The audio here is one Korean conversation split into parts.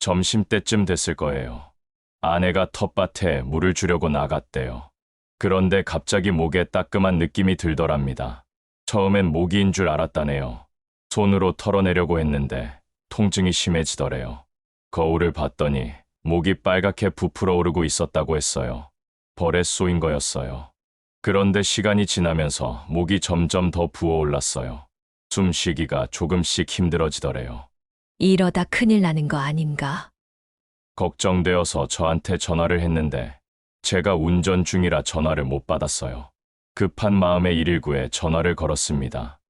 점심때쯤 됐을 거예요. 아내가 텃밭에 물을 주려고 나갔대요. 그런데 갑자기 목에 따끔한 느낌이 들더랍니다. 처음엔 모기인 줄 알았다네요. 손으로 털어내려고 했는데 통증이 심해지더래요. 거울을 봤더니 목이 빨갛게 부풀어 오르고 있었다고 했어요. 벌에 쏘인 거였어요. 그런데 시간이 지나면서 목이 점점 더 부어올랐어요. 숨쉬기가 조금씩 힘들어지더래요. 이러다 큰일 나는 거 아닌가? 걱정되어서 저한테 전화를 했는데 제가 운전 중이라 전화를 못 받았어요. 급한 마음에 119에 전화를 걸었습니다.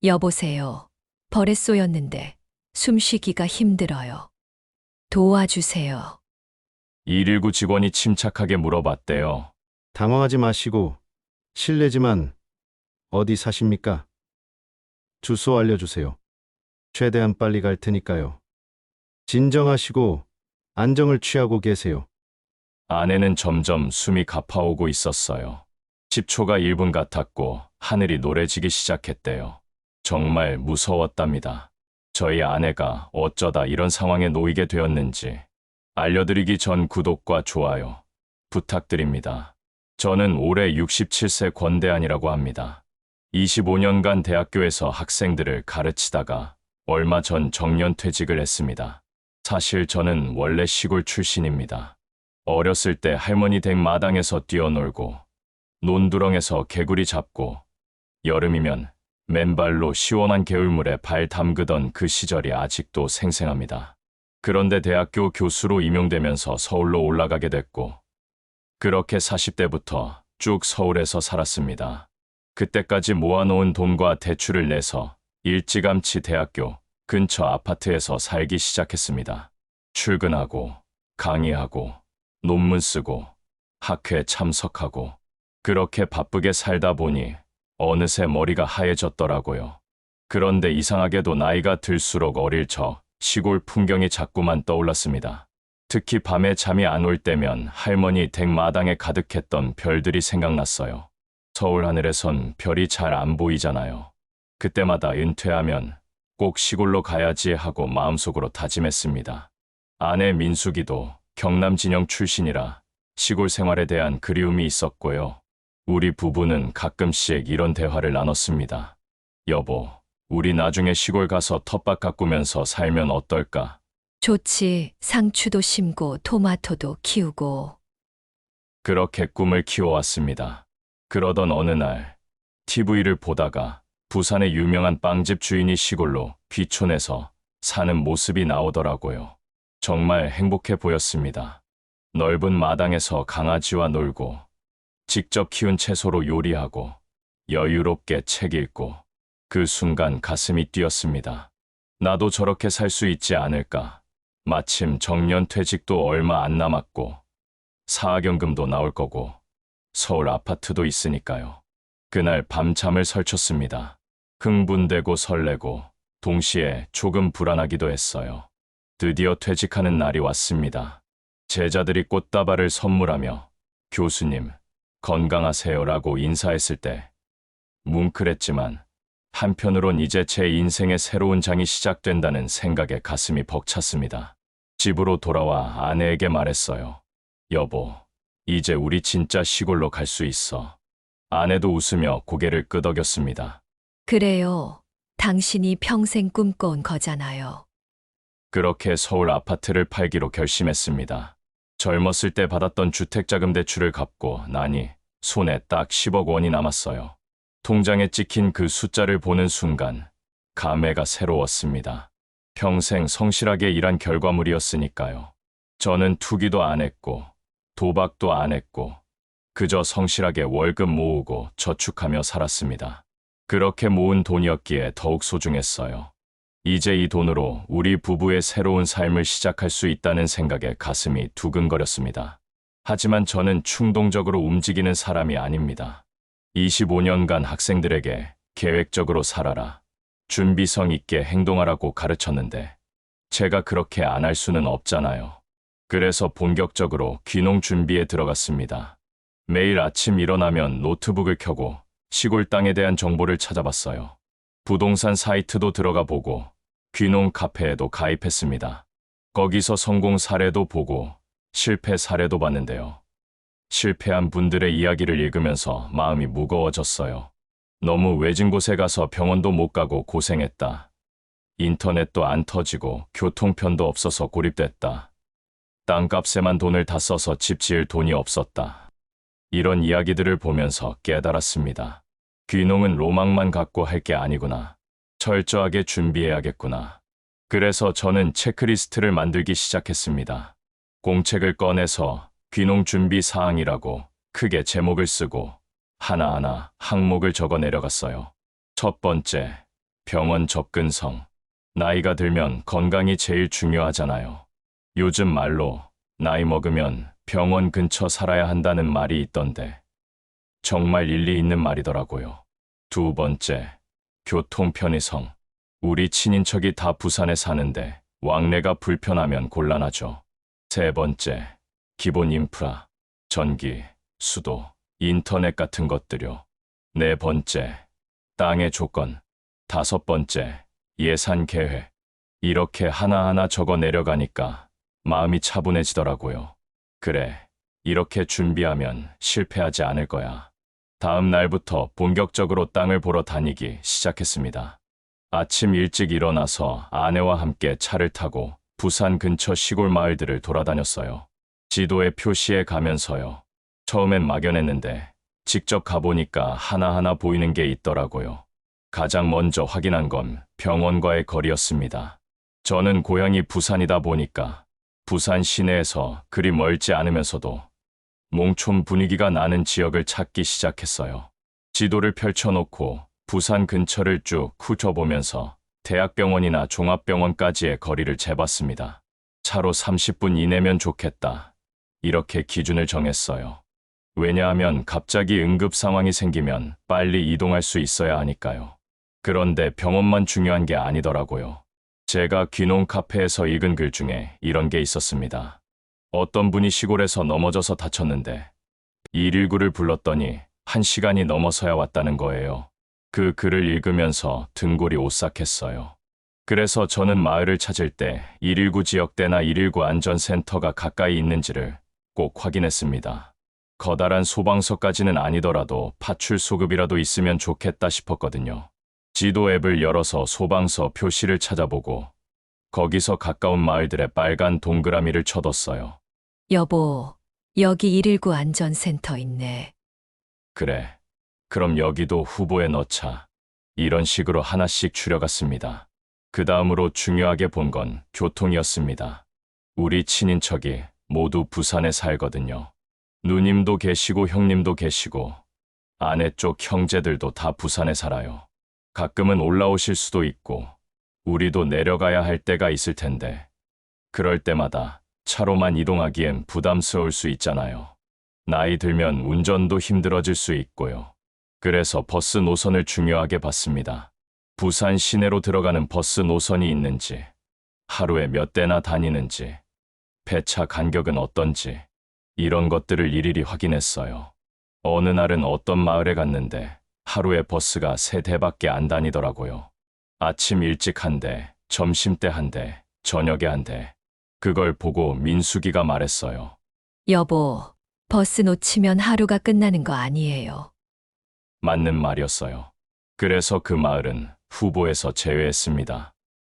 여보세요. 벌에 쏘였는데 숨쉬기가 힘들어요. 도와주세요. 119 직원이 침착하게 물어봤대요. 당황하지 마시고 실례지만 어디 사십니까? 주소 알려주세요. 최대한 빨리 갈 테니까요. 진정하시고 안정을 취하고 계세요. 아내는 점점 숨이 가파오고 있었어요. 10초가 1분 같았고 하늘이 노래지기 시작했대요. 정말 무서웠답니다. 저희 아내가 어쩌다 이런 상황에 놓이게 되었는지 알려드리기 전 구독과 좋아요 부탁드립니다. 저는 올해 67세 권대한이라고 합니다. 25년간 대학교에서 학생들을 가르치다가 얼마 전 정년퇴직을 했습니다. 사실 저는 원래 시골 출신입니다. 어렸을 때 할머니 댁 마당에서 뛰어놀고 논두렁에서 개구리 잡고 여름이면 맨발로 시원한 개울물에 발 담그던 그 시절이 아직도 생생합니다. 그런데 대학교 교수로 임용되면서 서울로 올라가게 됐고 그렇게 40대부터 쭉 서울에서 살았습니다. 그때까지 모아놓은 돈과 대출을 내서 일찌감치 대학교 근처 아파트에서 살기 시작했습니다. 출근하고 강의하고 논문 쓰고 학회 참석하고 그렇게 바쁘게 살다 보니 어느새 머리가 하얘졌더라고요. 그런데 이상하게도 나이가 들수록 어릴 적 시골 풍경이 자꾸만 떠올랐습니다. 특히 밤에 잠이 안 올 때면 할머니 댁 마당에 가득했던 별들이 생각났어요. 서울 하늘에선 별이 잘 안 보이잖아요. 그때마다 은퇴하면 꼭 시골로 가야지 하고 마음속으로 다짐했습니다. 아내 민숙이도 경남 진영 출신이라 시골 생활에 대한 그리움이 있었고요. 우리 부부는 가끔씩 이런 대화를 나눴습니다. 여보, 우리 나중에 시골 가서 텃밭 가꾸면서 살면 어떨까? 좋지. 상추도 심고 토마토도 키우고. 그렇게 꿈을 키워왔습니다. 그러던 어느 날 TV를 보다가 부산의 유명한 빵집 주인이 시골로 귀촌해서 사는 모습이 나오더라고요. 정말 행복해 보였습니다. 넓은 마당에서 강아지와 놀고 직접 키운 채소로 요리하고 여유롭게 책 읽고 그 순간 가슴이 뛰었습니다. 나도 저렇게 살 수 있지 않을까. 마침 정년퇴직도 얼마 안 남았고 사학연금도 나올 거고 서울 아파트도 있으니까요. 그날 밤잠을 설쳤습니다. 흥분되고 설레고 동시에 조금 불안하기도 했어요. 드디어 퇴직하는 날이 왔습니다. 제자들이 꽃다발을 선물하며 교수님, 건강하세요라고 인사했을 때 뭉클했지만 한편으론 이제 제 인생의 새로운 장이 시작된다는 생각에 가슴이 벅찼습니다. 집으로 돌아와 아내에게 말했어요. 여보, 이제 우리 진짜 시골로 갈 수 있어. 아내도 웃으며 고개를 끄덕였습니다. 그래요. 당신이 평생 꿈꿔온 거잖아요. 그렇게 서울 아파트를 팔기로 결심했습니다. 젊었을 때 받았던 주택자금 대출을 갚고 나니 손에 딱 10억 원이 남았어요. 통장에 찍힌 그 숫자를 보는 순간 감회가 새로웠습니다. 평생 성실하게 일한 결과물이었으니까요. 저는 투기도 안 했고 도박도 안 했고 그저 성실하게 월급 모으고 저축하며 살았습니다. 그렇게 모은 돈이었기에 더욱 소중했어요. 이제 이 돈으로 우리 부부의 새로운 삶을 시작할 수 있다는 생각에 가슴이 두근거렸습니다. 하지만 저는 충동적으로 움직이는 사람이 아닙니다. 25년간 학생들에게 계획적으로 살아라, 준비성 있게 행동하라고 가르쳤는데 제가 그렇게 안 할 수는 없잖아요. 그래서 본격적으로 귀농 준비에 들어갔습니다. 매일 아침 일어나면 노트북을 켜고 시골 땅에 대한 정보를 찾아봤어요. 부동산 사이트도 들어가 보고 귀농 카페에도 가입했습니다. 거기서 성공 사례도 보고 실패 사례도 봤는데요. 실패한 분들의 이야기를 읽으면서 마음이 무거워졌어요. 너무 외진 곳에 가서 병원도 못 가고 고생했다. 인터넷도 안 터지고 교통편도 없어서 고립됐다. 땅값에만 돈을 다 써서 집 지을 돈이 없었다. 이런 이야기들을 보면서 깨달았습니다. 귀농은 로망만 갖고 할 게 아니구나. 철저하게 준비해야겠구나. 그래서 저는 체크리스트를 만들기 시작했습니다. 공책을 꺼내서 귀농 준비 사항이라고 크게 제목을 쓰고 하나하나 항목을 적어 내려갔어요. 첫 번째, 병원 접근성. 나이가 들면 건강이 제일 중요하잖아요. 요즘 말로 나이 먹으면 병원 근처 살아야 한다는 말이 있던데 정말 일리 있는 말이더라고요. 두 번째, 교통 편의성. 우리 친인척이 다 부산에 사는데 왕래가 불편하면 곤란하죠. 세 번째, 기본 인프라. 전기, 수도, 인터넷 같은 것들요. 네 번째, 땅의 조건. 다섯 번째, 예산 계획. 이렇게 하나하나 적어 내려가니까 마음이 차분해지더라고요. 그래, 이렇게 준비하면 실패하지 않을 거야. 다음 날부터 본격적으로 땅을 보러 다니기 시작했습니다. 아침 일찍 일어나서 아내와 함께 차를 타고 부산 근처 시골 마을들을 돌아다녔어요. 지도에 표시해 가면서요. 처음엔 막연했는데 직접 가보니까 하나하나 보이는 게 있더라고요. 가장 먼저 확인한 건 병원과의 거리였습니다. 저는 고향이 부산이다 보니까 부산 시내에서 그리 멀지 않으면서도 농촌 분위기가 나는 지역을 찾기 시작했어요. 지도를 펼쳐놓고 부산 근처를 쭉 훑어보면서 대학병원이나 종합병원까지의 거리를 재봤습니다. 차로 30분 이내면 좋겠다. 이렇게 기준을 정했어요. 왜냐하면 갑자기 응급 상황이 생기면 빨리 이동할 수 있어야 하니까요. 그런데 병원만 중요한 게 아니더라고요. 제가 귀농 카페에서 읽은 글 중에 이런 게 있었습니다. 어떤 분이 시골에서 넘어져서 다쳤는데 119를 불렀더니 1시간이 넘어서야 왔다는 거예요. 그 글을 읽으면서 등골이 오싹했어요. 그래서 저는 마을을 찾을 때 119 지역대나 119 안전센터가 가까이 있는지를 꼭 확인했습니다. 커다란 소방서까지는 아니더라도 파출소급이라도 있으면 좋겠다 싶었거든요. 지도 앱을 열어서 소방서 표시를 찾아보고 거기서 가까운 마을들의 빨간 동그라미를 쳐뒀어요. 여보, 여기 119 안전센터 있네. 그래, 그럼 여기도 후보에 넣자. 이런 식으로 하나씩 추려갔습니다. 그 다음으로 중요하게 본 건 교통이었습니다. 우리 친인척이 모두 부산에 살거든요. 누님도 계시고 형님도 계시고 아내 쪽 형제들도 다 부산에 살아요. 가끔은 올라오실 수도 있고 우리도 내려가야 할 때가 있을 텐데 그럴 때마다 차로만 이동하기엔 부담스러울 수 있잖아요. 나이 들면 운전도 힘들어질 수 있고요. 그래서 버스 노선을 중요하게 봤습니다. 부산 시내로 들어가는 버스 노선이 있는지, 하루에 몇 대나 다니는지, 배차 간격은 어떤지 이런 것들을 일일이 확인했어요. 어느 날은 어떤 마을에 갔는데 하루에 버스가 3대밖에 안 다니더라고요. 아침 일찍 한 대, 점심때 한 대, 저녁에 한 대. 그걸 보고 민숙이가 말했어요. 여보, 버스 놓치면 하루가 끝나는 거 아니에요. 맞는 말이었어요. 그래서 그 마을은 후보에서 제외했습니다.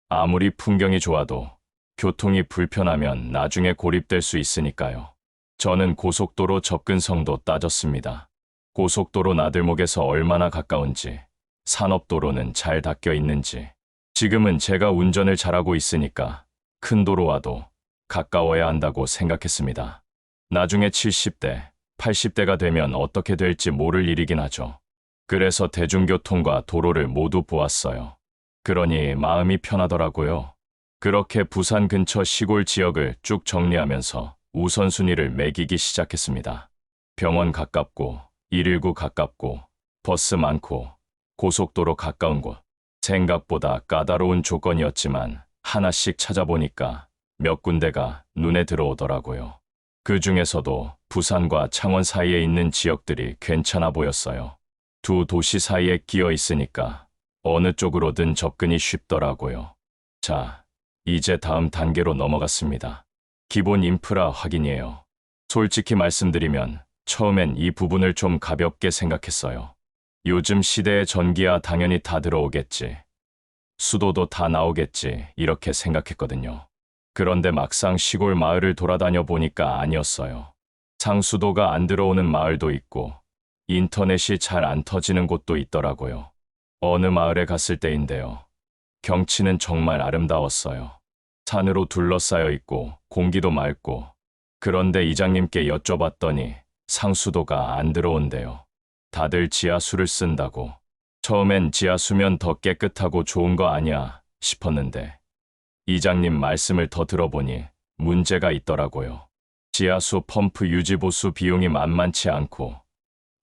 아무리 풍경이 좋아도 교통이 불편하면 나중에 고립될 수 있으니까요. 저는 고속도로 접근성도 따졌습니다. 고속도로 나들목에서 얼마나 가까운지, 산업도로는 잘 닦여 있는지. 지금은 제가 운전을 잘하고 있으니까 큰 도로와도 가까워야 한다고 생각했습니다. 나중에 70대, 80대가 되면 어떻게 될지 모를 일이긴 하죠. 그래서 대중교통과 도로를 모두 보았어요. 그러니 마음이 편하더라고요. 그렇게 부산 근처 시골 지역을 쭉 정리하면서 우선순위를 매기기 시작했습니다. 병원 가깝고, 119 가깝고, 버스 많고, 고속도로 가까운 곳. 생각보다 까다로운 조건이었지만 하나씩 찾아보니까 몇 군데가 눈에 들어오더라고요. 그 중에서도 부산과 창원 사이에 있는 지역들이 괜찮아 보였어요. 두 도시 사이에 끼어 있으니까 어느 쪽으로든 접근이 쉽더라고요. 자, 이제 다음 단계로 넘어갔습니다. 기본 인프라 확인이에요. 솔직히 말씀드리면 처음엔 이 부분을 좀 가볍게 생각했어요. 요즘 시대의 전기야 당연히 다 들어오겠지. 수도도 다 나오겠지. 이렇게 생각했거든요. 그런데 막상 시골 마을을 돌아다녀 보니까 아니었어요. 상수도가 안 들어오는 마을도 있고 인터넷이 잘 안 터지는 곳도 있더라고요. 어느 마을에 갔을 때인데요. 경치는 정말 아름다웠어요. 산으로 둘러싸여 있고 공기도 맑고. 그런데 이장님께 여쭤봤더니 상수도가 안 들어온대요. 다들 지하수를 쓴다고. 처음엔 지하수면 더 깨끗하고 좋은 거 아니야 싶었는데 이장님 말씀을 더 들어보니 문제가 있더라고요. 지하수 펌프 유지보수 비용이 만만치 않고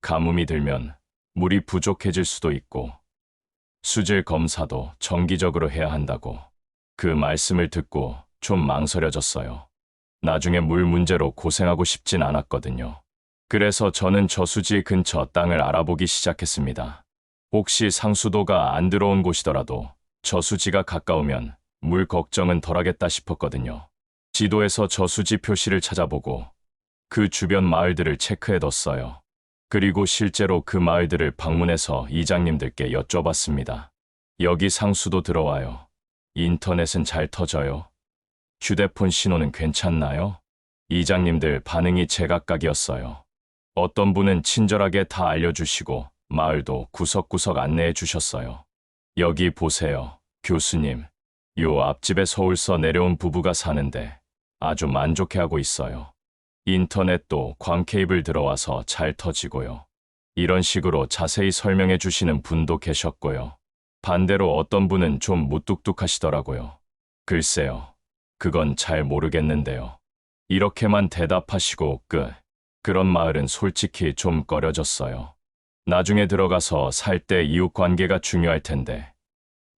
가뭄이 들면 물이 부족해질 수도 있고 수질 검사도 정기적으로 해야 한다고. 그 말씀을 듣고 좀 망설여졌어요. 나중에 물 문제로 고생하고 싶진 않았거든요. 그래서 저는 저수지 근처 땅을 알아보기 시작했습니다. 혹시 상수도가 안 들어온 곳이더라도 저수지가 가까우면 물 걱정은 덜하겠다 싶었거든요. 지도에서 저수지 표시를 찾아보고 그 주변 마을들을 체크해뒀어요. 그리고 실제로 그 마을들을 방문해서 이장님들께 여쭤봤습니다. 여기 상수도 들어와요. 인터넷은 잘 터져요? 휴대폰 신호는 괜찮나요? 이장님들 반응이 제각각이었어요. 어떤 분은 친절하게 다 알려주시고 마을도 구석구석 안내해 주셨어요. 여기 보세요, 교수님. 요 앞집에 서울서 내려온 부부가 사는데 아주 만족해하고 있어요. 인터넷도 광 케이블 들어와서 잘 터지고요. 이런 식으로 자세히 설명해 주시는 분도 계셨고요. 반대로 어떤 분은 좀 무뚝뚝하시더라고요. 글쎄요, 그건 잘 모르겠는데요. 이렇게만 대답하시고 끝. 그런 마을은 솔직히 좀 꺼려졌어요. 나중에 들어가서 살 때 이웃 관계가 중요할 텐데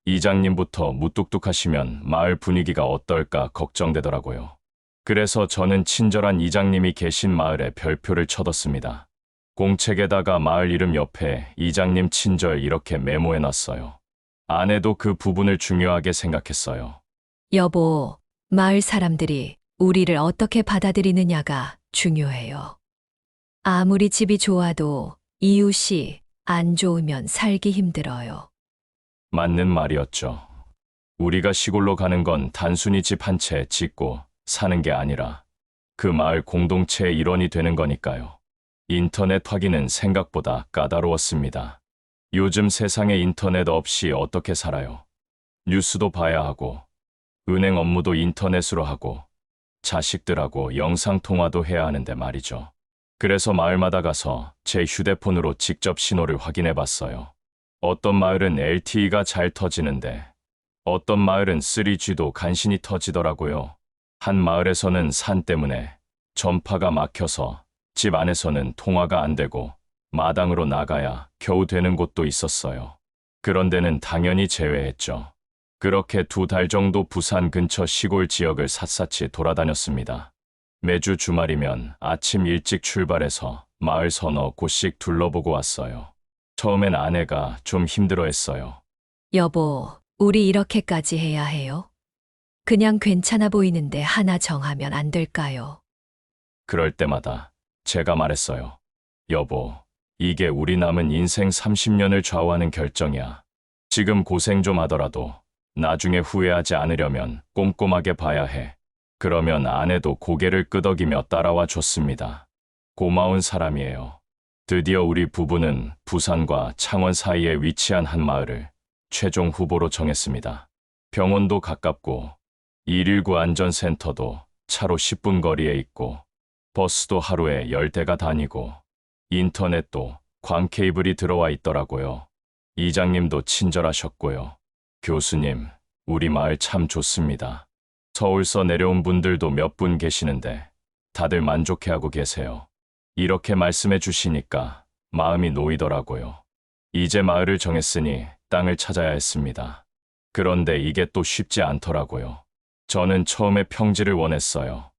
이장님부터 무뚝뚝하시면 마을 분위기가 어떨까 걱정되더라고요. 그래서 저는 친절한 이장님이 계신 마을에 별표를 쳐뒀습니다. 공책에다가 마을 이름 옆에 이장님 친절 이렇게 메모해놨어요. 아내도 그 부분을 중요하게 생각했어요. 여보, 마을 사람들이 우리를 어떻게 받아들이느냐가 중요해요. 아무리 집이 좋아도 이웃이 안 좋으면 살기 힘들어요. 맞는 말이었죠. 우리가 시골로 가는 건 단순히 집 한 채 짓고 사는 게 아니라 그 마을 공동체의 일원이 되는 거니까요. 인터넷 확인은 생각보다 까다로웠습니다. 요즘 세상에 인터넷 없이 어떻게 살아요? 뉴스도 봐야 하고, 은행 업무도 인터넷으로 하고, 자식들하고 영상통화도 해야 하는데 말이죠. 그래서 마을마다 가서 제 휴대폰으로 직접 신호를 확인해 봤어요. 어떤 마을은 LTE가 잘 터지는데 어떤 마을은 3G도 간신히 터지더라고요. 한 마을에서는 산 때문에 전파가 막혀서 집 안에서는 통화가 안 되고 마당으로 나가야 겨우 되는 곳도 있었어요. 그런 데는 당연히 제외했죠. 그렇게 2달 정도 부산 근처 시골 지역을 샅샅이 돌아다녔습니다. 매주 주말이면 아침 일찍 출발해서 마을 서너 곳씩 둘러보고 왔어요. 처음엔 아내가 좀 힘들어했어요. 여보, 우리 이렇게까지 해야 해요? 그냥 괜찮아 보이는데 하나 정하면 안 될까요? 그럴 때마다 제가 말했어요. 여보, 이게 우리 남은 인생 30년을 좌우하는 결정이야. 지금 고생 좀 하더라도 나중에 후회하지 않으려면 꼼꼼하게 봐야 해. 그러면 아내도 고개를 끄덕이며 따라와 줬습니다. 고마운 사람이에요. 드디어 우리 부부는 부산과 창원 사이에 위치한 한 마을을 최종 후보로 정했습니다. 병원도 가깝고 119 안전센터도 차로 10분 거리에 있고 버스도 하루에 10대가 다니고 인터넷도 광 케이블이 들어와 있더라고요. 이장님도 친절하셨고요. 교수님, 우리 마을 참 좋습니다. 서울서 내려온 분들도 몇 분 계시는데 다들 만족해하고 계세요. 이렇게 말씀해 주시니까 마음이 놓이더라고요. 이제 마을을 정했으니 땅을 찾아야 했습니다. 그런데 이게 또 쉽지 않더라고요. 저는 처음에 평지를 원했어요.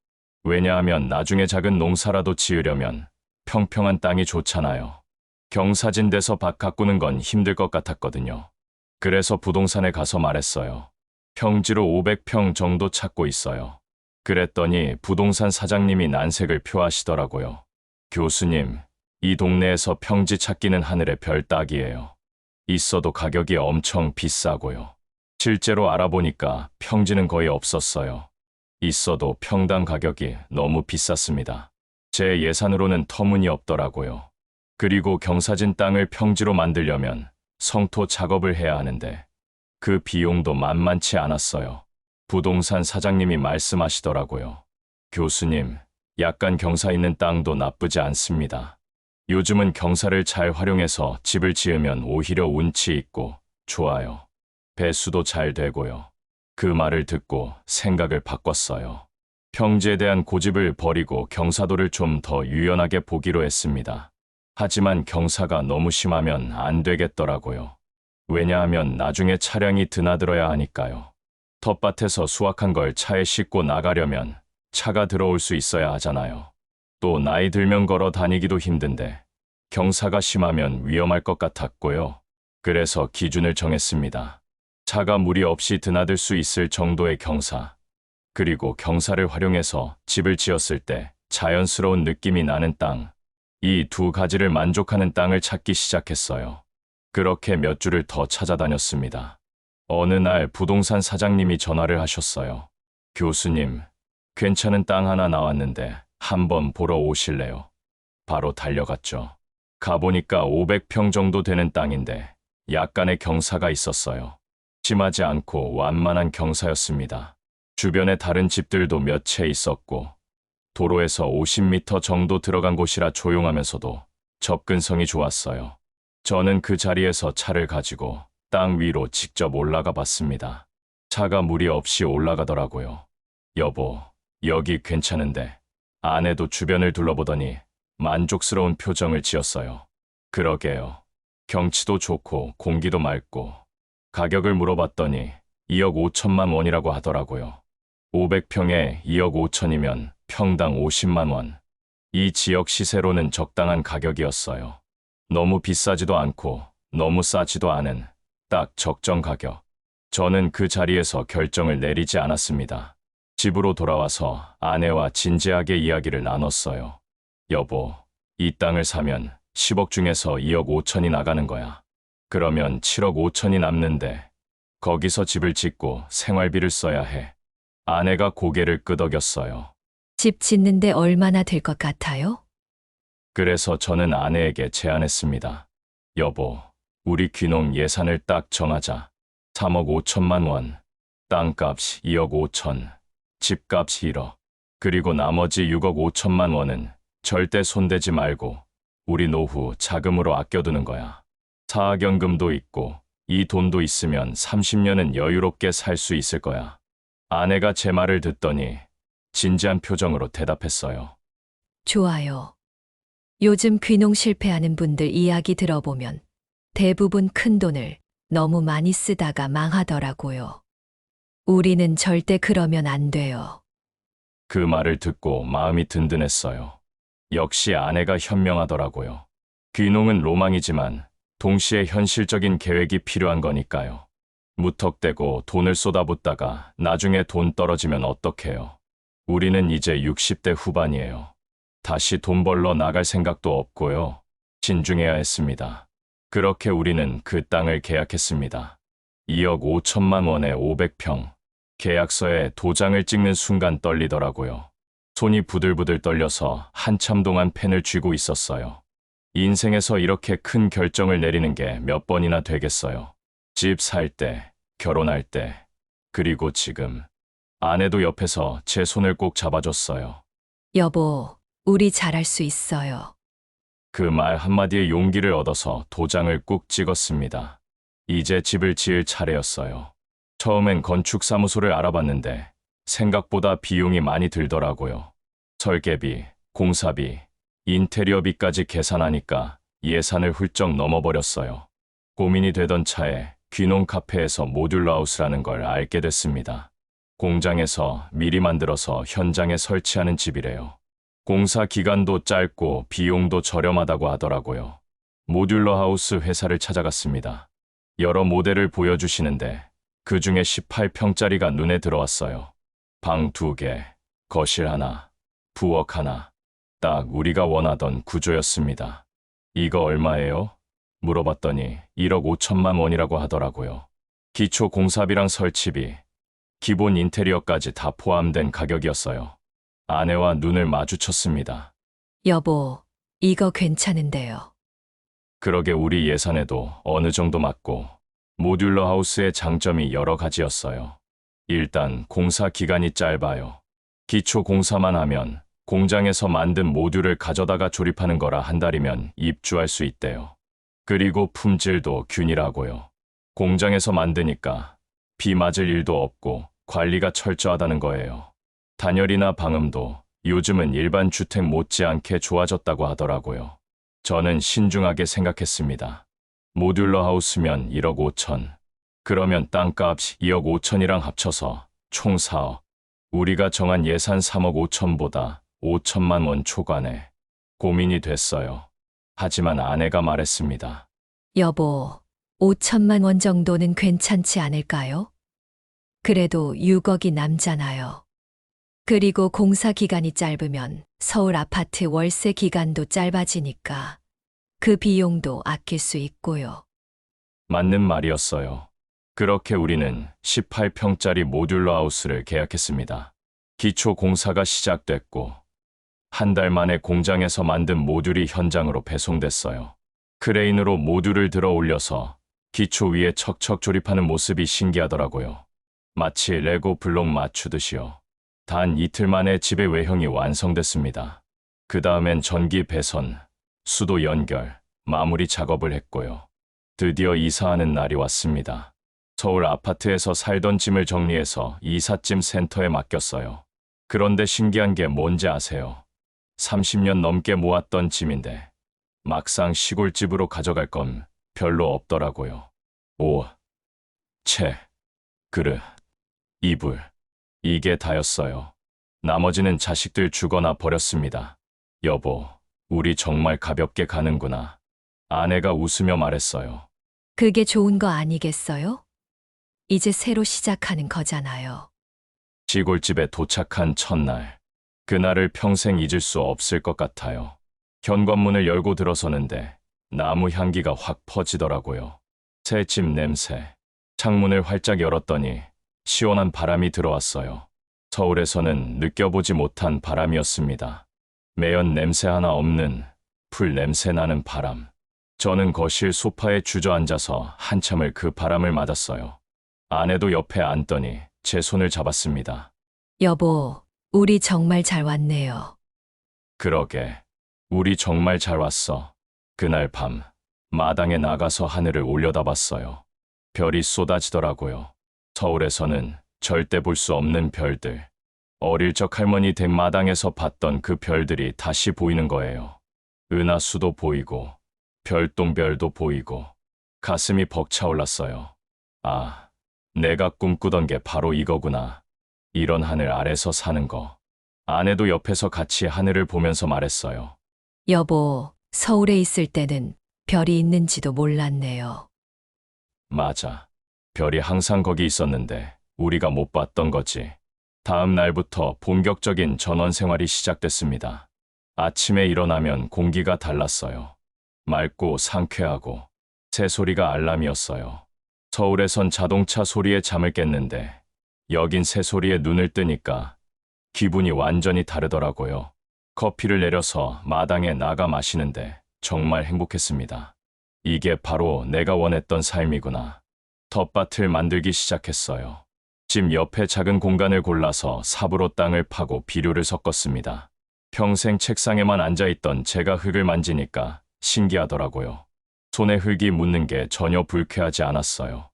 왜냐하면 나중에 작은 농사라도 지으려면 평평한 땅이 좋잖아요. 경사진 데서 밭 가꾸는 건 힘들 것 같았거든요. 그래서 부동산에 가서 말했어요. 평지로 500평 정도 찾고 있어요. 그랬더니 부동산 사장님이 난색을 표하시더라고요. 교수님, 이 동네에서 평지 찾기는 하늘의 별 따기예요. 있어도 가격이 엄청 비싸고요. 실제로 알아보니까 평지는 거의 없었어요. 있어도 평당 가격이 너무 비쌌습니다. 제 예산으로는 터무니없더라고요. 그리고 경사진 땅을 평지로 만들려면 성토 작업을 해야 하는데 그 비용도 만만치 않았어요. 부동산 사장님이 말씀하시더라고요. 교수님, 약간 경사 있는 땅도 나쁘지 않습니다. 요즘은 경사를 잘 활용해서 집을 지으면 오히려 운치 있고 좋아요. 배수도 잘 되고요. 그 말을 듣고 생각을 바꿨어요. 평지에 대한 고집을 버리고 경사도를 좀 더 유연하게 보기로 했습니다. 하지만 경사가 너무 심하면 안 되겠더라고요. 왜냐하면 나중에 차량이 드나들어야 하니까요. 텃밭에서 수확한 걸 차에 싣고 나가려면 차가 들어올 수 있어야 하잖아요. 또 나이 들면 걸어 다니기도 힘든데 경사가 심하면 위험할 것 같았고요. 그래서 기준을 정했습니다. 차가 무리 없이 드나들 수 있을 정도의 경사, 그리고 경사를 활용해서 집을 지었을 때 자연스러운 느낌이 나는 땅, 이 두 가지를 만족하는 땅을 찾기 시작했어요. 그렇게 몇 주를 더 찾아다녔습니다. 어느 날 부동산 사장님이 전화를 하셨어요. 교수님, 괜찮은 땅 하나 나왔는데 한번 보러 오실래요? 바로 달려갔죠. 가보니까 500평 정도 되는 땅인데 약간의 경사가 있었어요. 심하지 않고 완만한 경사였습니다. 주변에 다른 집들도 몇 채 있었고 도로에서 50m 정도 들어간 곳이라 조용하면서도 접근성이 좋았어요. 저는 그 자리에서 차를 가지고 땅 위로 직접 올라가 봤습니다. 차가 무리 없이 올라가더라고요. 여보, 여기 괜찮은데. 아내도 주변을 둘러보더니 만족스러운 표정을 지었어요. 그러게요. 경치도 좋고 공기도 맑고. 가격을 물어봤더니 2억 5천만 원이라고 하더라고요. 500평에 2억 5천이면 평당 50만 원. 이 지역 시세로는 적당한 가격이었어요. 너무 비싸지도 않고 너무 싸지도 않은 딱 적정 가격. 저는 그 자리에서 결정을 내리지 않았습니다. 집으로 돌아와서 아내와 진지하게 이야기를 나눴어요. 여보, 이 땅을 사면 10억 중에서 2억 5천이 나가는 거야. 그러면 7억 5천이 남는데 거기서 집을 짓고 생활비를 써야 해. 아내가 고개를 끄덕였어요. 집 짓는데 얼마나 될 것 같아요? 그래서 저는 아내에게 제안했습니다. 여보, 우리 귀농 예산을 딱 정하자. 3억 5천만 원, 땅값 2억 5천, 집값 1억, 그리고 나머지 6억 5천만 원은 절대 손대지 말고 우리 노후 자금으로 아껴두는 거야. 사학연금도 있고 이 돈도 있으면 30년은 여유롭게 살 수 있을 거야. 아내가 제 말을 듣더니 진지한 표정으로 대답했어요. 좋아요. 요즘 귀농 실패하는 분들 이야기 들어보면 대부분 큰 돈을 너무 많이 쓰다가 망하더라고요. 우리는 절대 그러면 안 돼요. 그 말을 듣고 마음이 든든했어요. 역시 아내가 현명하더라고요. 귀농은 로망이지만 동시에 현실적인 계획이 필요한 거니까요. 무턱대고 돈을 쏟아붓다가 나중에 돈 떨어지면 어떡해요. 우리는 이제 60대 후반이에요. 다시 돈 벌러 나갈 생각도 없고요. 신중해야 했습니다. 그렇게 우리는 그 땅을 계약했습니다. 2억 5천만 원에 500평. 계약서에 도장을 찍는 순간 떨리더라고요. 손이 부들부들 떨려서 한참 동안 펜을 쥐고 있었어요. 인생에서 이렇게 큰 결정을 내리는 게 몇 번이나 되겠어요. 집 살 때, 결혼할 때, 그리고 지금. 아내도 옆에서 제 손을 꼭 잡아줬어요. 여보, 우리 잘할 수 있어요. 그 말 한마디에 용기를 얻어서 도장을 꾹 찍었습니다. 이제 집을 지을 차례였어요. 처음엔 건축사무소를 알아봤는데 생각보다 비용이 많이 들더라고요. 설계비, 공사비, 인테리어비까지 계산하니까 예산을 훌쩍 넘어버렸어요. 고민이 되던 차에 귀농 카페에서 모듈러 하우스라는 걸 알게 됐습니다. 공장에서 미리 만들어서 현장에 설치하는 집이래요. 공사 기간도 짧고 비용도 저렴하다고 하더라고요. 모듈러 하우스 회사를 찾아갔습니다. 여러 모델을 보여주시는데 그 중에 18평짜리가 눈에 들어왔어요. 방 2개, 거실 하나, 부엌 하나. 딱 우리가 원하던 구조였습니다. 이거 얼마예요? 물어봤더니 1억 5천만 원이라고 하더라고요. 기초 공사비랑 설치비, 기본 인테리어까지 다 포함된 가격이었어요. 아내와 눈을 마주쳤습니다. 여보, 이거 괜찮은데요. 그러게 우리 예산에도 어느 정도 맞고 모듈러 하우스의 장점이 여러 가지였어요. 일단 공사 기간이 짧아요. 기초 공사만 하면 공장에서 만든 모듈을 가져다가 조립하는 거라 한 달이면 입주할 수 있대요. 그리고 품질도 균일하고요. 공장에서 만드니까 비 맞을 일도 없고 관리가 철저하다는 거예요. 단열이나 방음도 요즘은 일반 주택 못지않게 좋아졌다고 하더라고요. 저는 신중하게 생각했습니다. 모듈러 하우스면 1억 5천. 그러면 땅값 2억 5천이랑 합쳐서 총 4억. 우리가 정한 예산 3억 5천보다 5천만 원 초과네. 고민이 됐어요. 하지만 아내가 말했습니다. 여보, 5천만 원 정도는 괜찮지 않을까요? 그래도 6억이 남잖아요. 그리고 공사 기간이 짧으면 서울 아파트 월세 기간도 짧아지니까 그 비용도 아낄 수 있고요. 맞는 말이었어요. 그렇게 우리는 18평짜리 모듈러 하우스를 계약했습니다. 기초 공사가 시작됐고 한 달 만에 공장에서 만든 모듈이 현장으로 배송됐어요. 크레인으로 모듈을 들어 올려서 기초 위에 척척 조립하는 모습이 신기하더라고요. 마치 레고 블록 맞추듯이요. 단 이틀 만에 집의 외형이 완성됐습니다. 그 다음엔 전기 배선, 수도 연결, 마무리 작업을 했고요. 드디어 이사하는 날이 왔습니다. 서울 아파트에서 살던 짐을 정리해서 이삿짐 센터에 맡겼어요. 그런데 신기한 게 뭔지 아세요? 30년 넘게 모았던 짐인데 막상 시골집으로 가져갈 건 별로 없더라고요. 옷, 책, 그릇, 이불, 이게 다였어요. 나머지는 자식들 주거나 버렸습니다. 여보, 우리 정말 가볍게 가는구나. 아내가 웃으며 말했어요. 그게 좋은 거 아니겠어요? 이제 새로 시작하는 거잖아요. 시골집에 도착한 첫날, 그날을 평생 잊을 수 없을 것 같아요. 현관문을 열고 들어서는데 나무 향기가 확 퍼지더라고요. 새 집 냄새. 창문을 활짝 열었더니 시원한 바람이 들어왔어요. 서울에서는 느껴보지 못한 바람이었습니다. 매연 냄새 하나 없는 풀 냄새 나는 바람. 저는 거실 소파에 주저앉아서 한참을 그 바람을 맞았어요. 아내도 옆에 앉더니 제 손을 잡았습니다. 여보, 우리 정말 잘 왔네요. 그러게, 우리 정말 잘 왔어. 그날 밤, 마당에 나가서 하늘을 올려다봤어요. 별이 쏟아지더라고요. 서울에서는 절대 볼 수 없는 별들. 어릴 적 할머니 댁 마당에서 봤던 그 별들이 다시 보이는 거예요. 은하수도 보이고, 별똥별도 보이고, 가슴이 벅차올랐어요. 아, 내가 꿈꾸던 게 바로 이거구나. 이런 하늘 아래서 사는 거. 아내도 옆에서 같이 하늘을 보면서 말했어요. 여보, 서울에 있을 때는 별이 있는지도 몰랐네요. 맞아. 별이 항상 거기 있었는데 우리가 못 봤던 거지. 다음 날부터 본격적인 전원 생활이 시작됐습니다. 아침에 일어나면 공기가 달랐어요. 맑고 상쾌하고 새소리가 알람이었어요. 서울에선 자동차 소리에 잠을 깼는데 여긴 새소리에 눈을 뜨니까 기분이 완전히 다르더라고요. 커피를 내려서 마당에 나가 마시는데 정말 행복했습니다. 이게 바로 내가 원했던 삶이구나. 텃밭을 만들기 시작했어요. 집 옆에 작은 공간을 골라서 삽으로 땅을 파고 비료를 섞었습니다. 평생 책상에만 앉아있던 제가 흙을 만지니까 신기하더라고요. 손에 흙이 묻는 게 전혀 불쾌하지 않았어요.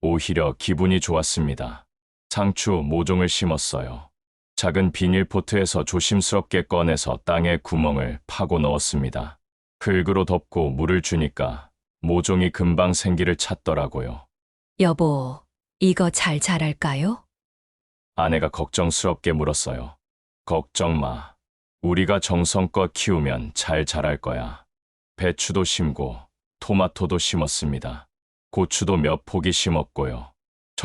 오히려 기분이 좋았습니다. 상추, 모종을 심었어요. 작은 비닐포트에서 조심스럽게 꺼내서 땅에 구멍을 파고 넣었습니다. 흙으로 덮고 물을 주니까 모종이 금방 생기를 찾더라고요. 여보, 이거 잘 자랄까요? 아내가 걱정스럽게 물었어요. 걱정 마. 우리가 정성껏 키우면 잘 자랄 거야. 배추도 심고 토마토도 심었습니다. 고추도 몇 포기 심었고요.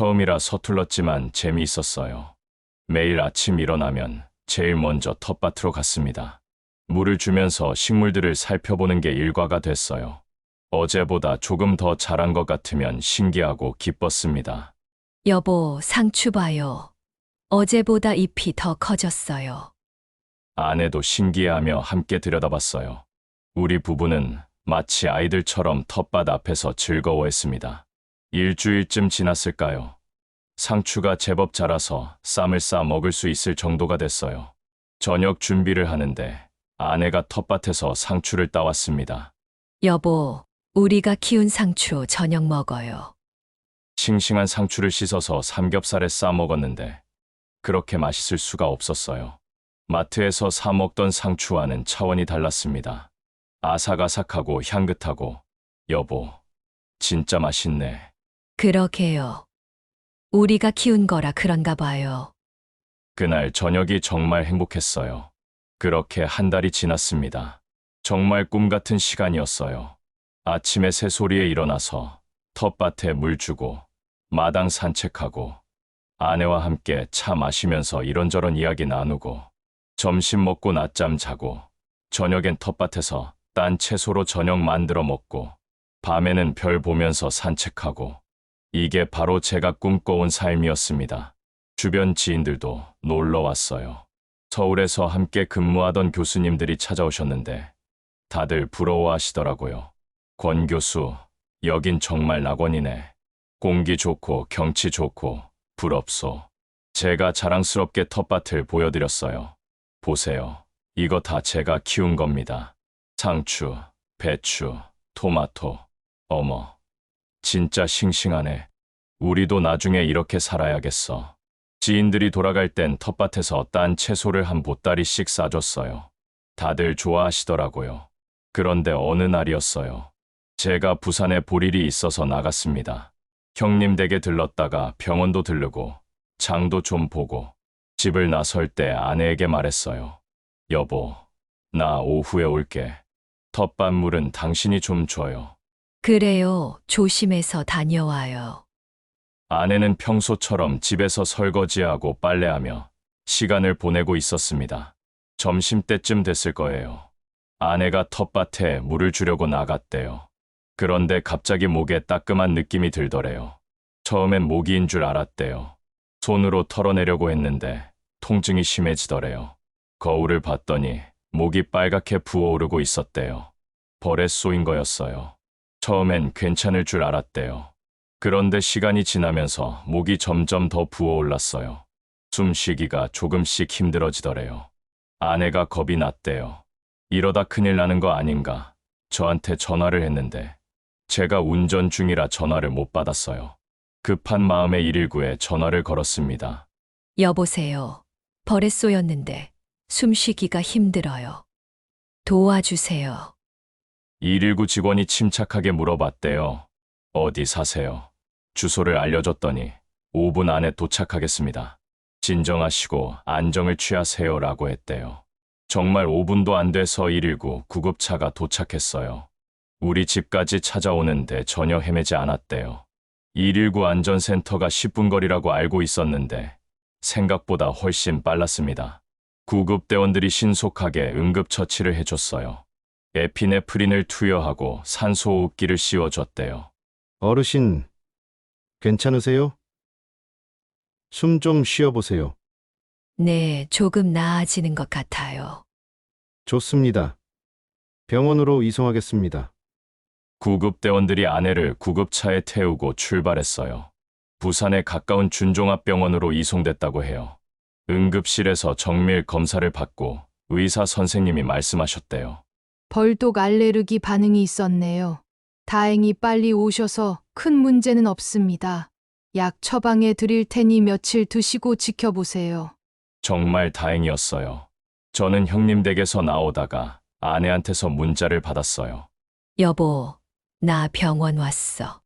처음이라 서툴렀지만 재미있었어요. 매일 아침 일어나면 제일 먼저 텃밭으로 갔습니다. 물을 주면서 식물들을 살펴보는 게 일과가 됐어요. 어제보다 조금 더 자란 것 같으면 신기하고 기뻤습니다. 여보, 상추 봐요. 어제보다 잎이 더 커졌어요. 아내도 신기해하며 함께 들여다봤어요. 우리 부부는 마치 아이들처럼 텃밭 앞에서 즐거워했습니다. 일주일쯤 지났을까요? 상추가 제법 자라서 쌈을 싸 먹을 수 있을 정도가 됐어요. 저녁 준비를 하는데 아내가 텃밭에서 상추를 따왔습니다. 여보, 우리가 키운 상추 저녁 먹어요. 싱싱한 상추를 씻어서 삼겹살에 싸 먹었는데 그렇게 맛있을 수가 없었어요. 마트에서 사 먹던 상추와는 차원이 달랐습니다. 아삭아삭하고 향긋하고, 여보, 진짜 맛있네. 그러게요. 우리가 키운 거라 그런가 봐요. 그날 저녁이 정말 행복했어요. 그렇게 한 달이 지났습니다. 정말 꿈 같은 시간이었어요. 아침에 새소리에 일어나서 텃밭에 물 주고 마당 산책하고 아내와 함께 차 마시면서 이런저런 이야기 나누고 점심 먹고 낮잠 자고 저녁엔 텃밭에서 딴 채소로 저녁 만들어 먹고 밤에는 별 보면서 산책하고 이게 바로 제가 꿈꿔온 삶이었습니다. 주변 지인들도 놀러 왔어요. 서울에서 함께 근무하던 교수님들이 찾아오셨는데 다들 부러워하시더라고요. 권 교수, 여긴 정말 낙원이네. 공기 좋고 경치 좋고 부럽소. 제가 자랑스럽게 텃밭을 보여드렸어요. 보세요. 이거 다 제가 키운 겁니다. 상추, 배추, 토마토. 어머, 진짜 싱싱하네. 우리도 나중에 이렇게 살아야겠어. 지인들이 돌아갈 땐 텃밭에서 딴 채소를 한 보따리씩 싸줬어요. 다들 좋아하시더라고요. 그런데 어느 날이었어요. 제가 부산에 볼 일이 있어서 나갔습니다. 형님 댁에 들렀다가 병원도 들르고 장도 좀 보고 집을 나설 때 아내에게 말했어요. 여보, 나 오후에 올게. 텃밭 물은 당신이 좀 줘요. 그래요. 조심해서 다녀와요. 아내는 평소처럼 집에서 설거지하고 빨래하며 시간을 보내고 있었습니다. 점심때쯤 됐을 거예요. 아내가 텃밭에 물을 주려고 나갔대요. 그런데 갑자기 목에 따끔한 느낌이 들더래요. 처음엔 모기인 줄 알았대요. 손으로 털어내려고 했는데 통증이 심해지더래요. 거울을 봤더니 목이 빨갛게 부어오르고 있었대요. 벌에 쏘인 거였어요. 처음엔 괜찮을 줄 알았대요. 그런데 시간이 지나면서 목이 점점 더 부어올랐어요. 숨쉬기가 조금씩 힘들어지더래요. 아내가 겁이 났대요. 이러다 큰일 나는 거 아닌가. 저한테 전화를 했는데 제가 운전 중이라 전화를 못 받았어요. 급한 마음에 119에 전화를 걸었습니다. 여보세요. 벌에 쏘였는데 숨쉬기가 힘들어요. 도와주세요. 119 직원이 침착하게 물어봤대요. 어디 사세요? 주소를 알려줬더니 5분 안에 도착하겠습니다. 진정하시고 안정을 취하세요라고 했대요. 정말 5분도 안 돼서 119 구급차가 도착했어요. 우리 집까지 찾아오는데 전혀 헤매지 않았대요. 119 안전센터가 10분 거리라고 알고 있었는데 생각보다 훨씬 빨랐습니다. 구급대원들이 신속하게 응급처치를 해줬어요. 에피네프린을 투여하고 산소호흡기를 씌워줬대요. 어르신, 괜찮으세요? 숨 좀 쉬어보세요. 네, 조금 나아지는 것 같아요. 좋습니다. 병원으로 이송하겠습니다. 구급대원들이 아내를 구급차에 태우고 출발했어요. 부산에 가까운 준종합병원으로 이송됐다고 해요. 응급실에서 정밀 검사를 받고 의사 선생님이 말씀하셨대요. 벌독 알레르기 반응이 있었네요. 다행히 빨리 오셔서 큰 문제는 없습니다. 약 처방해 드릴 테니 며칠 드시고 지켜보세요. 정말 다행이었어요. 저는 형님 댁에서 나오다가 아내한테서 문자를 받았어요. 여보, 나 병원 왔어.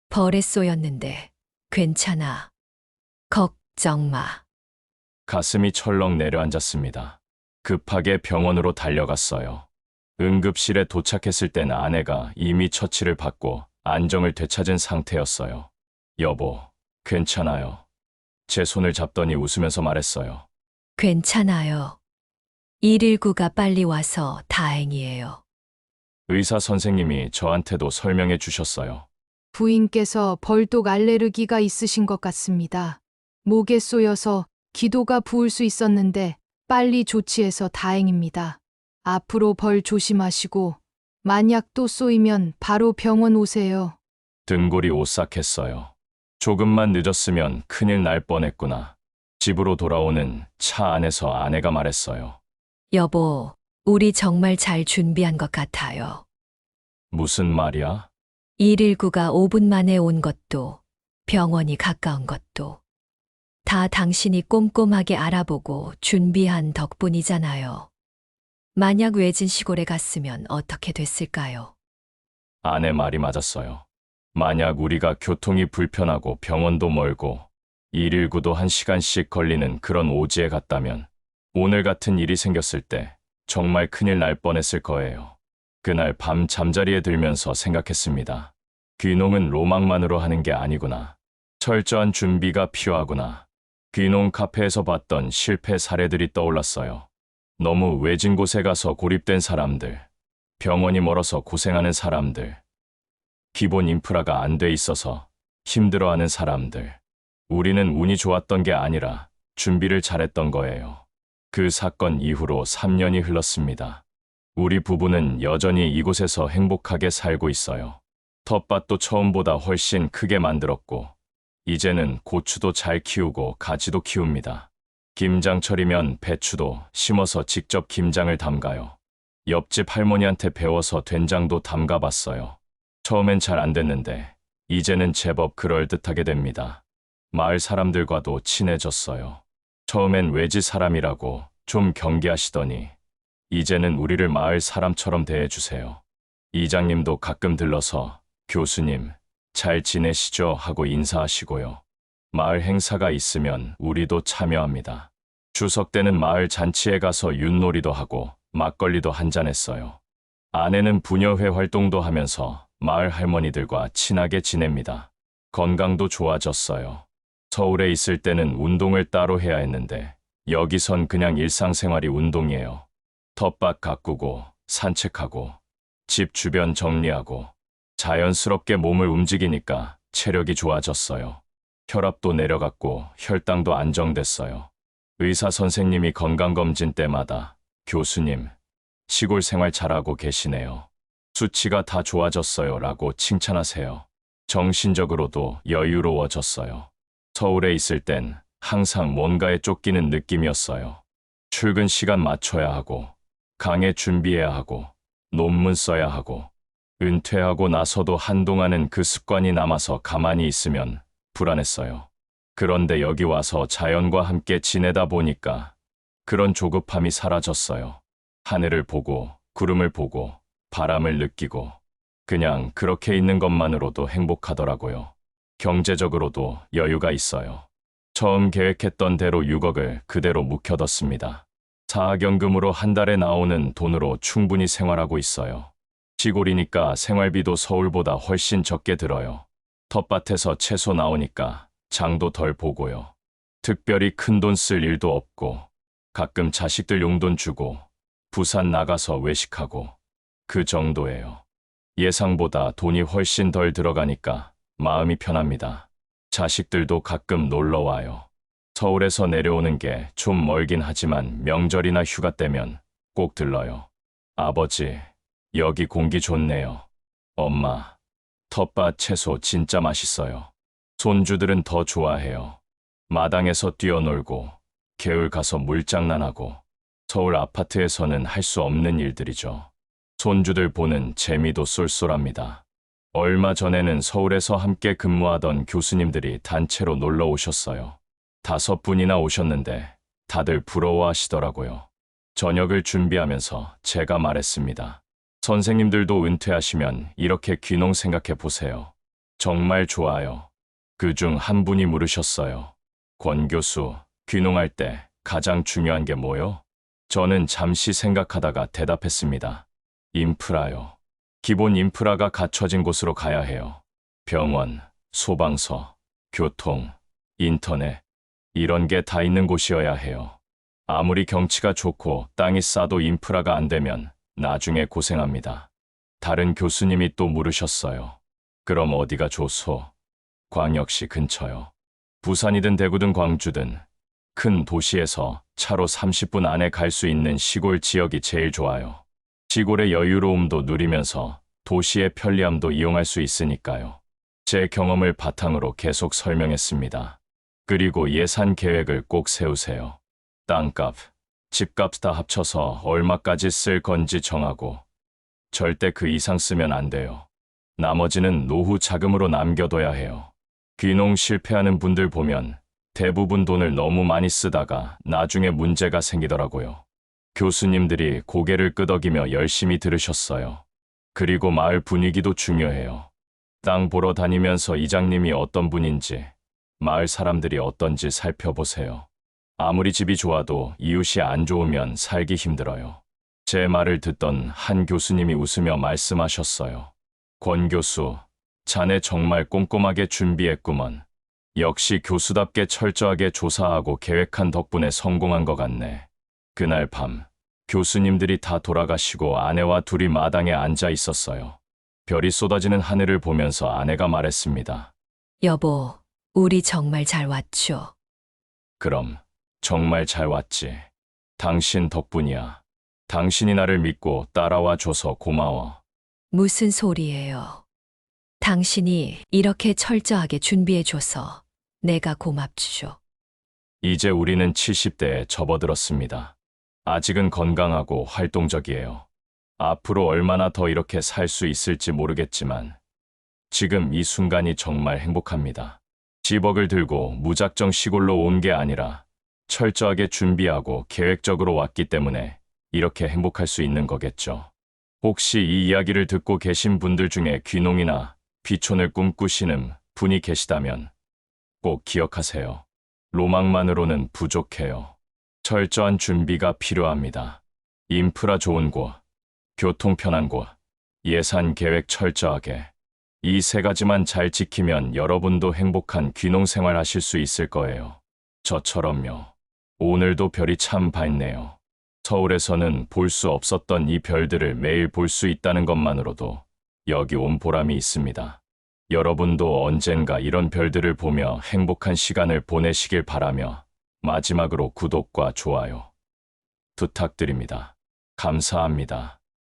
벌에 쏘였는데 괜찮아. 걱정 마. 가슴이 철렁 내려앉았습니다. 급하게 병원으로 달려갔어요. 응급실에 도착했을 때는 아내가 이미 처치를 받고 안정을 되찾은 상태였어요. 여보, 괜찮아요. 제 손을 잡더니 웃으면서 말했어요. 괜찮아요. 119가 빨리 와서 다행이에요. 의사 선생님이 저한테도 설명해 주셨어요. 부인께서 벌독 알레르기가 있으신 것 같습니다. 목에 쏘여서 기도가 부을 수 있었는데 빨리 조치해서 다행입니다. 앞으로 벌 조심하시고 만약 또 쏘이면 바로 병원 오세요. 등골이 오싹했어요. 조금만 늦었으면 큰일 날 뻔했구나. 집으로 돌아오는 차 안에서 아내가 말했어요. 여보, 우리 정말 잘 준비한 것 같아요. 무슨 말이야? 119가 5분 만에 온 것도, 병원이 가까운 것도, 다 당신이 꼼꼼하게 알아보고 준비한 덕분이잖아요. 만약 외진 시골에 갔으면 어떻게 됐을까요? 아내 말이 맞았어요. 만약 우리가 교통이 불편하고 병원도 멀고 119도 1시간씩 걸리는 그런 오지에 갔다면 오늘 같은 일이 생겼을 때 정말 큰일 날 뻔했을 거예요. 그날 밤 잠자리에 들면서 생각했습니다. 귀농은 로망만으로 하는 게 아니구나. 철저한 준비가 필요하구나. 귀농 카페에서 봤던 실패 사례들이 떠올랐어요. 너무 외진 곳에 가서 고립된 사람들, 병원이 멀어서 고생하는 사람들, 기본 인프라가 안 돼 있어서 힘들어하는 사람들. 우리는 운이 좋았던 게 아니라 준비를 잘했던 거예요. 그 사건 이후로 3년이 흘렀습니다. 우리 부부는 여전히 이곳에서 행복하게 살고 있어요. 텃밭도 처음보다 훨씬 크게 만들었고, 이제는 고추도 잘 키우고 가지도 키웁니다. 김장철이면 배추도 심어서 직접 김장을 담가요. 옆집 할머니한테 배워서 된장도 담가봤어요. 처음엔 잘 안 됐는데 이제는 제법 그럴듯하게 됩니다. 마을 사람들과도 친해졌어요. 처음엔 외지 사람이라고 좀 경계하시더니 이제는 우리를 마을 사람처럼 대해주세요. 이장님도 가끔 들러서 교수님, 잘 지내시죠? 하고 인사하시고요. 마을 행사가 있으면 우리도 참여합니다. 추석 때는 마을 잔치에 가서 윷놀이도 하고 막걸리도 한잔했어요. 아내는 부녀회 활동도 하면서 마을 할머니들과 친하게 지냅니다. 건강도 좋아졌어요. 서울에 있을 때는 운동을 따로 해야 했는데 여기선 그냥 일상생활이 운동이에요. 텃밭 가꾸고 산책하고 집 주변 정리하고 자연스럽게 몸을 움직이니까 체력이 좋아졌어요. 혈압도 내려갔고 혈당도 안정됐어요. 의사 선생님이 건강검진 때마다 교수님, 시골 생활 잘하고 계시네요. 수치가 다 좋아졌어요 라고 칭찬하세요. 정신적으로도 여유로워졌어요. 서울에 있을 땐 항상 뭔가에 쫓기는 느낌이었어요. 출근 시간 맞춰야 하고, 강의 준비해야 하고, 논문 써야 하고, 은퇴하고 나서도 한동안은 그 습관이 남아서 가만히 있으면 불안했어요. 그런데 여기 와서 자연과 함께 지내다 보니까 그런 조급함이 사라졌어요. 하늘을 보고, 구름을 보고, 바람을 느끼고, 그냥 그렇게 있는 것만으로도 행복하더라고요. 경제적으로도 여유가 있어요. 처음 계획했던 대로 6억을 그대로 묵혀뒀습니다. 사학연금으로 한 달에 나오는 돈으로 충분히 생활하고 있어요. 시골이니까 생활비도 서울보다 훨씬 적게 들어요. 텃밭에서 채소 나오니까 장도 덜 보고요. 특별히 큰 돈 쓸 일도 없고, 가끔 자식들 용돈 주고, 부산 나가서 외식하고, 그 정도예요. 예상보다 돈이 훨씬 덜 들어가니까 마음이 편합니다. 자식들도 가끔 놀러 와요. 서울에서 내려오는 게 좀 멀긴 하지만 명절이나 휴가 때면 꼭 들러요. 아버지, 여기 공기 좋네요. 엄마, 텃밭 채소 진짜 맛있어요. 손주들은 더 좋아해요. 마당에서 뛰어놀고, 개울 가서 물장난하고, 서울 아파트에서는 할 수 없는 일들이죠. 손주들 보는 재미도 쏠쏠합니다. 얼마 전에는 서울에서 함께 근무하던 교수님들이 단체로 놀러 오셨어요. 5분이나 오셨는데 다들 부러워하시더라고요. 저녁을 준비하면서 제가 말했습니다. 선생님들도 은퇴하시면 이렇게 귀농 생각해 보세요. 정말 좋아요. 그중 한 분이 물으셨어요. 권 교수, 귀농할 때 가장 중요한 게 뭐요? 저는 잠시 생각하다가 대답했습니다. 인프라요. 기본 인프라가 갖춰진 곳으로 가야 해요. 병원, 소방서, 교통, 인터넷, 이런 게 다 있는 곳이어야 해요. 아무리 경치가 좋고 땅이 싸도 인프라가 안 되면 나중에 고생합니다. 다른 교수님이 또 물으셨어요. 그럼 어디가 좋소? 광역시 근처요. 부산이든 대구든 광주든 큰 도시에서 차로 30분 안에 갈 수 있는 시골 지역이 제일 좋아요. 시골의 여유로움도 누리면서 도시의 편리함도 이용할 수 있으니까요. 제 경험을 바탕으로 계속 설명했습니다. 그리고 예산 계획을 꼭 세우세요. 땅값, 집값 다 합쳐서 얼마까지 쓸 건지 정하고 절대 그 이상 쓰면 안 돼요. 나머지는 노후 자금으로 남겨둬야 해요. 귀농 실패하는 분들 보면 대부분 돈을 너무 많이 쓰다가 나중에 문제가 생기더라고요. 교수님들이 고개를 끄덕이며 열심히 들으셨어요. 그리고 마을 분위기도 중요해요. 땅 보러 다니면서 이장님이 어떤 분인지, 마을 사람들이 어떤지 살펴보세요. 아무리 집이 좋아도 이웃이 안 좋으면 살기 힘들어요. 제 말을 듣던 한 교수님이 웃으며 말씀하셨어요. 권 교수, 자네 정말 꼼꼼하게 준비했구먼. 역시 교수답게 철저하게 조사하고 계획한 덕분에 성공한 것 같네. 그날 밤, 교수님들이 다 돌아가시고 아내와 둘이 마당에 앉아 있었어요. 별이 쏟아지는 하늘을 보면서 아내가 말했습니다. 여보, 우리 정말 잘 왔죠. 그럼, 정말 잘 왔지. 당신 덕분이야. 당신이 나를 믿고 따라와 줘서 고마워. 무슨 소리예요? 당신이 이렇게 철저하게 준비해줘서 내가 고맙죠. 이제 우리는 70대에 접어들었습니다. 아직은 건강하고 활동적이에요. 앞으로 얼마나 더 이렇게 살 수 있을지 모르겠지만 지금 이 순간이 정말 행복합니다. 10억을 들고 무작정 시골로 온 게 아니라 철저하게 준비하고 계획적으로 왔기 때문에 이렇게 행복할 수 있는 거겠죠. 혹시 이 이야기를 듣고 계신 분들 중에 귀농이나 비촌을 꿈꾸시는 분이 계시다면 꼭 기억하세요. 로망만으로는 부족해요. 철저한 준비가 필요합니다. 인프라 좋은 곳, 교통 편한 곳, 예산 계획 철저하게. 이 세 가지만 잘 지키면 여러분도 행복한 귀농 생활 하실 수 있을 거예요. 저처럼요. 오늘도 별이 참 밝네요. 서울에서는 볼 수 없었던 이 별들을 매일 볼 수 있다는 것만으로도 여기 온 보람이 있습니다. 여러분도 언젠가 이런 별들을 보며 행복한 시간을 보내시길 바라며 마지막으로 구독과 좋아요 부탁드립니다. 감사합니다.